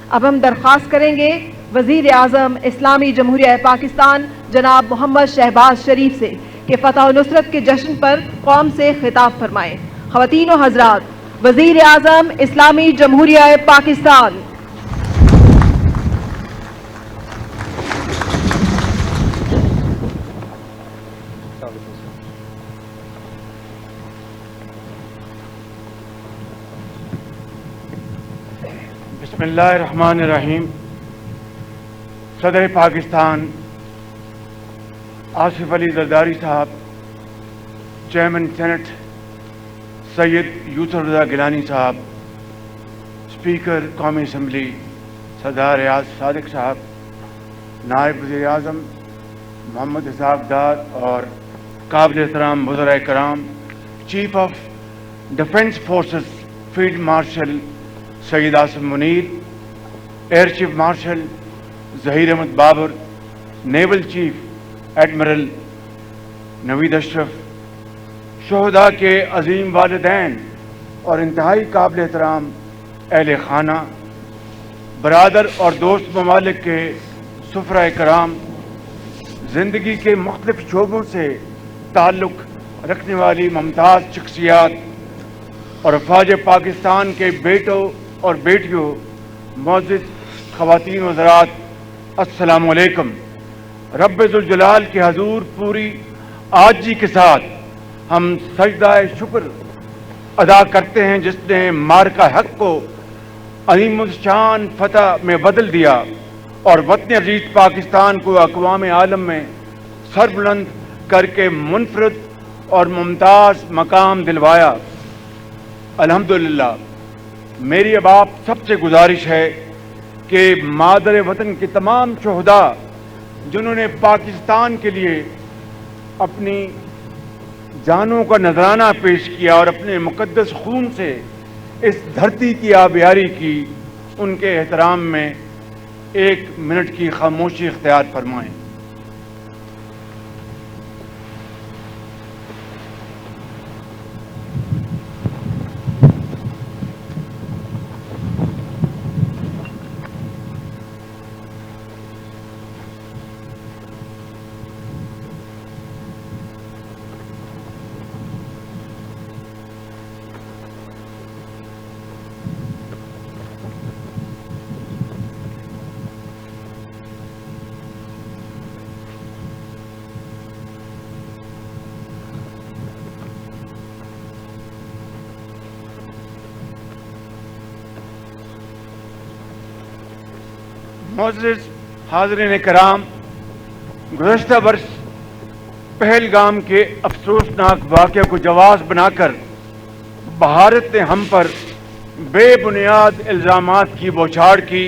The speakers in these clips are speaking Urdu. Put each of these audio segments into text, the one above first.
اب ہم درخواست کریں گے وزیر اعظم اسلامی جمہوریہ پاکستان جناب محمد شہباز شریف سے کہ فتح و نصرت کے جشن پر قوم سے خطاب فرمائیں۔ خواتین و حضرات، وزیر اعظم اسلامی جمہوریہ پاکستان۔ بسم اللہ الرحمن الرحیم۔ صدر پاکستان آصف علی زرداری صاحب، چیئرمین سینٹ سید یوسف رضا گیلانی صاحب، اسپیکر قومی اسمبلی سردار ریاض صادق صاحب، نائب وزیر اعظم محمد اسحاق ڈار اور قابل احترام وزراء کرام، chief of defence forces field marshal Syed Asim Munir, air chief marshal Zaheer Ahmed Babar, naval chief admiral Naveed Ashraf, شہداء کے عظیم والدین اور انتہائی قابل احترام اہل خانہ، برادر اور دوست ممالک کے سفراء کرام، زندگی کے مختلف شعبوں سے تعلق رکھنے والی ممتاز شخصیات اور افواج پاکستان کے بیٹوں اور بیٹیوں، معزز خواتین و حضرات، السلام علیکم۔ رب ذوالجلال کے حضور پوری عاجزی کے ساتھ ہم سجدہ شکر ادا کرتے ہیں جس نے معرکہ حق کو عظیم الشان فتح میں بدل دیا اور وطن عزیز پاکستان کو اقوام عالم میں سربلند کر کے منفرد اور ممتاز مقام دلوایا۔ الحمدللہ، میری اب آپ سب سے گزارش ہے کہ مادر وطن کے تمام شہداء جنہوں نے پاکستان کے لیے اپنی جانوں کا نذرانہ پیش کیا اور اپنے مقدس خون سے اس دھرتی کی آبیاری کی، ان کے احترام میں 1 منٹ کی خاموشی اختیار فرمائیں۔ معزز حاضرین کرام، گزشتہ برس پہلگام کے افسوسناک واقعہ کو جواز بنا کر بھارت نے ہم پر بے بنیاد الزامات کی بوچھاڑ کی۔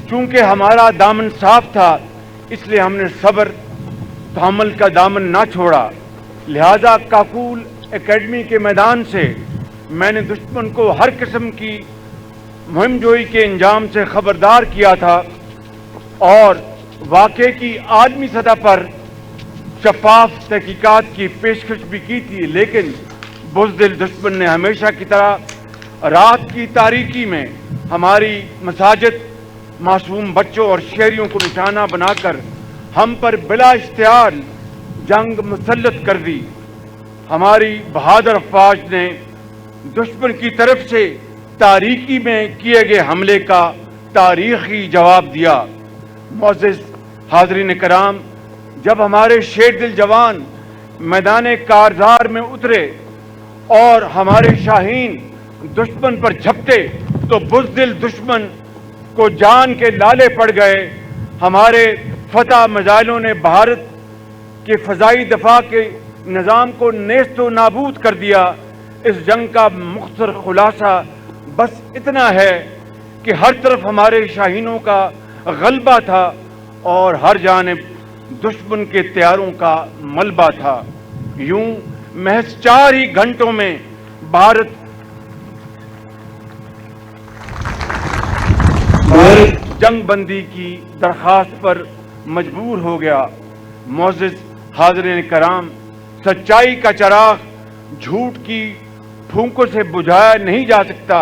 چونکہ ہمارا دامن صاف تھا اس لیے ہم نے صبر تحمل کا دامن نہ چھوڑا، لہذا کاکول اکیڈمی کے میدان سے میں نے دشمن کو ہر قسم کی مہم جوئی کے انجام سے خبردار کیا تھا اور واقعے کی عالمی سطح پر شفاف تحقیقات کی پیشکش بھی کی تھی، لیکن بزدل دشمن نے ہمیشہ کی طرح رات کی تاریکی میں ہماری مساجد، معصوم بچوں اور شہریوں کو نشانہ بنا کر ہم پر بلا اشتعال جنگ مسلط کر دی۔ ہماری بہادر افواج نے دشمن کی طرف سے تاریکی میں کیے گئے حملے کا تاریخی جواب دیا۔ معزز حاضرین کرام، جب ہمارے شیر دل جوان میدان کارزار میں اترے اور ہمارے شاہین دشمن پر جھپٹے تو بزدل دشمن کو جان کے لالے پڑ گئے۔ ہمارے فتح میزائلوں نے بھارت کے فضائی دفاع کے نظام کو نیست و نابود کر دیا۔ اس جنگ کا مختصر خلاصہ بس اتنا ہے کہ ہر طرف ہمارے شاہینوں کا غلبہ تھا اور ہر جانب دشمن کے طیاروں کا ملبہ تھا۔ یوں محض 4 ہی گھنٹوں میں بھارت جنگ بندی کی درخواست پر مجبور ہو گیا۔ معزز حاضرین کرام، سچائی کا چراغ جھوٹ کی پھونکوں سے بجھایا نہیں جا سکتا۔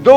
2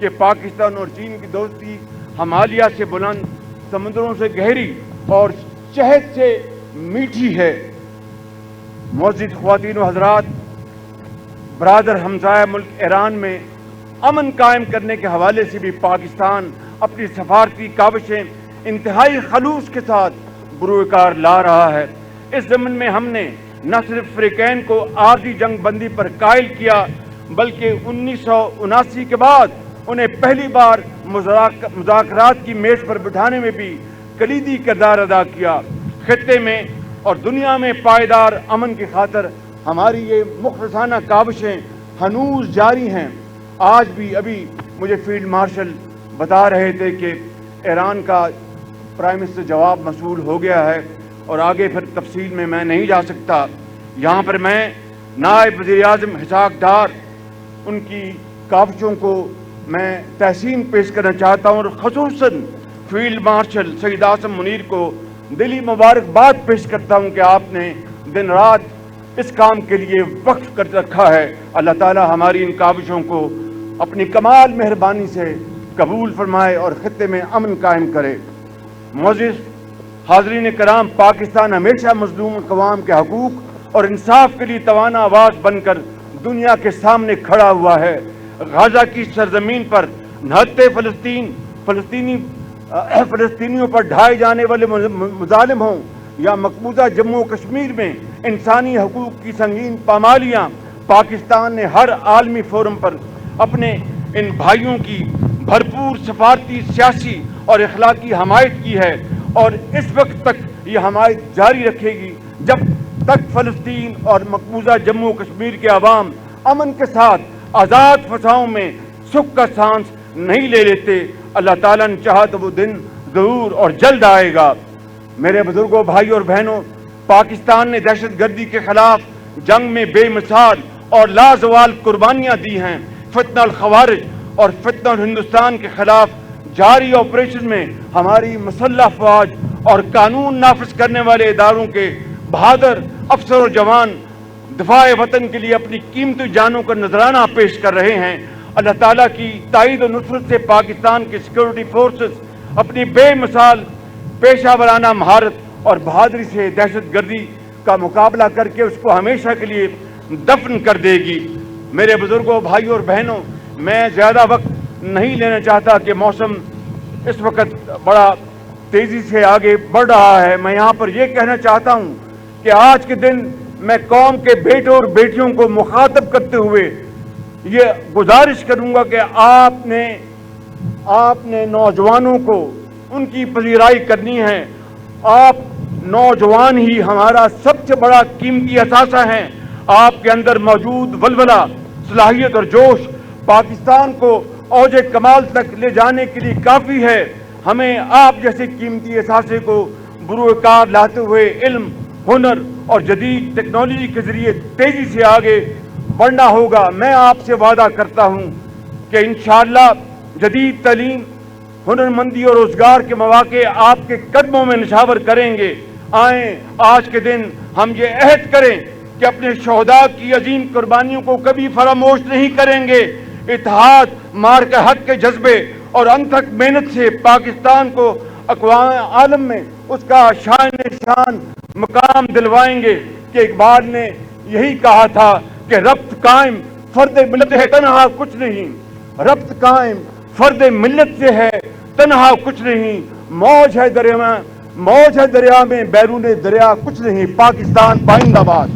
کہ پاکستان اور چین کی دوستی ہمالیہ سے بلند، سمندروں سے گہری اور شہد سے میٹھی ہے۔ معزز خواتین و حضرات، برادر ہمسایہ ملک ایران میں امن قائم کرنے کے حوالے سے بھی پاکستان اپنی سفارتی کاوشیں انتہائی خلوص کے ساتھ بروئے کار لا رہا ہے۔ اس ضمن میں ہم نے نہ صرف فریقین کو عارضی جنگ بندی پر قائل کیا، بلکہ 1979 کے بعد انہیں پہلی بار مذاکرات کی میز پر بٹھانے میں بھی کلیدی کردار ادا کیا۔ خطے میں اور دنیا میں پائیدار امن کی خاطر ہماری یہ مخلصانہ کاوشیں ہنوز جاری ہیں۔ آج بھی ابھی مجھے فیلڈ مارشل بتا رہے تھے کہ ایران کا پرائم منسٹر جواب موصول ہو گیا ہے، اور آگے پھر تفصیل میں نہیں جا سکتا۔ یہاں پر میں نائب وزیر اعظم اسحاق ڈار ان کی کاوشوں کو میں تحسین پیش کرنا چاہتا ہوں، اور خصوصاً فیلڈ مارشل سید عاصم منیر کو دلی مبارکباد پیش کرتا ہوں کہ آپ نے دن رات اس کام کے لیے وقف کر رکھا ہے۔ اللہ تعالی ہماری ان کاوشوں کو اپنی کمال مہربانی سے قبول فرمائے اور خطے میں امن قائم کرے۔ معزز حاضرین کرام، پاکستان ہمیشہ مظلوم اقوام کے حقوق اور انصاف کے لیے توانا آواز بن کر دنیا کے سامنے کھڑا ہوا ہے۔ غزہ کی سرزمین پر نہتے فلسطینیوں پر ڈھائے جانے والے مظالم ہوں یا مقبوضہ جموں و کشمیر میں انسانی حقوق کی سنگین پامالیاں، پاکستان نے ہر عالمی فورم پر اپنے ان بھائیوں کی بھرپور سفارتی، سیاسی اور اخلاقی حمایت کی ہے، اور اس وقت تک یہ حمایت جاری رکھے گی جب تک فلسطین اور مقبوضہ جموں و کشمیر کے عوام امن کے ساتھ آزاد فضاؤں میں سکھ کا سانس نہیں لے لیتے۔ اللہ تعالیٰ نے چاہا تو وہ دن ضرور اور جلد آئے گا۔ میرے بزرگوں، بھائیوں اور بہنوں، پاکستان نے دہشت گردی کے خلاف جنگ میں بے مثال اور لازوال قربانیاں دی ہیں۔ فتنہ الخوارج اور فتنہ ہندوستان کے خلاف جاری آپریشن میں ہماری مسلح فوج اور قانون نافذ کرنے والے اداروں کے بہادر افسر اور جوان دفاع وطن کے لیے اپنی قیمتی جانوں کا نذرانہ پیش کر رہے ہیں۔ اللہ تعالیٰ کی تائید و نصرت سے پاکستان کی سیکورٹی فورسز اپنی بے مثال پیشہ ورانہ مہارت اور بہادری سے دہشت گردی کا مقابلہ کر کے اس کو ہمیشہ کے لیے دفن کر دے گی۔ میرے بزرگوں، بھائیوں اور بہنوں، میں زیادہ وقت نہیں لینا چاہتا کہ موسم اس وقت بڑا تیزی سے آگے بڑھ رہا ہے۔ میں یہاں پر یہ کہنا چاہتا ہوں کہ آج کے دن میں قوم کے بیٹوں اور بیٹیوں کو مخاطب کرتے ہوئے یہ گزارش کروں گا کہ آپ نے نوجوانوں کو ان کی پذیرائی کرنی ہے۔ آپ نوجوان ہی ہمارا سب سے بڑا قیمتی اثاثہ ہیں۔ آپ کے اندر موجود ولولہ، صلاحیت اور جوش پاکستان کو اوج کمال تک لے جانے کے لیے کافی ہے۔ ہمیں آپ جیسے قیمتی اثاثے کو بروئے کار لاتے ہوئے علم، ہنر اور جدید ٹیکنالوجی کے ذریعے تیزی سے آگے بڑھنا ہوگا۔ میں آپ سے وعدہ کرتا ہوں کہ انشاءاللہ جدید تعلیم، ہنرمندی اور روزگار کے مواقع آپ کے قدموں میں نشاور کریں گے۔ آئیں آج کے دن ہم یہ عہد کریں کہ اپنے شہداء کی عظیم قربانیوں کو کبھی فراموش نہیں کریں گے۔ اتحاد، مارکہ حق کے جذبے اور انتھک محنت سے پاکستان کو اقوام عالم میں اس کا شان مقام دلوائیں گے کہ اقبال نے یہی کہا تھا کہ ربط قائم فرد ملت ہے تنہا کچھ نہیں، ربط قائم فرد ملت سے ہے تنہا کچھ نہیں، موج ہے دریا میں بیرون دریا کچھ نہیں۔ پاکستان پائندہ باد۔